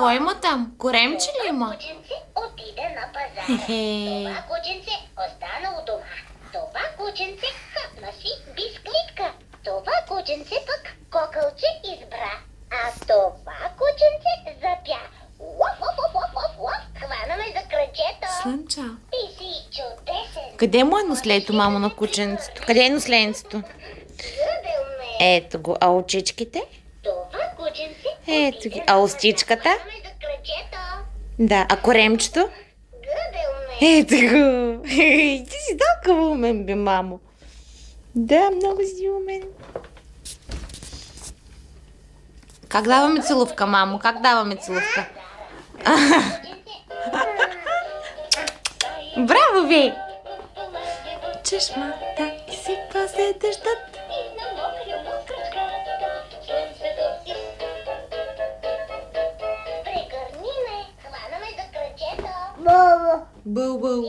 Какво има там? Коремче ли има? Това кученце отиде на пазара. Това кученце остана у дома. Това кученце хапна си бисквитка. Това кученце пък кокълче избра. А това кученце запя. Лоф, лоф, лоф, лоф, лоф, лоф. Хвана ме за кръчето. Слънча. Ти си чудесен. Къде му е нослето, мамо, на кученцето? Къде е nosленцето? Гъбел ме. Ето го. А очичките? Това кученце Ето отиде ги. на А пазара. устичката? Хвана ме за кръчето. Да. А коремчето? Гъбел ме. Ето го. Ти си толкова умен, бе, мамо. Да, много си умен. Как даваме целувка, мамо? Как даваме целувка? Браво, ви! Чешмата и сипа се дъждът. Прегърни ме, хвана ме за кръчето. Бъл, бъл.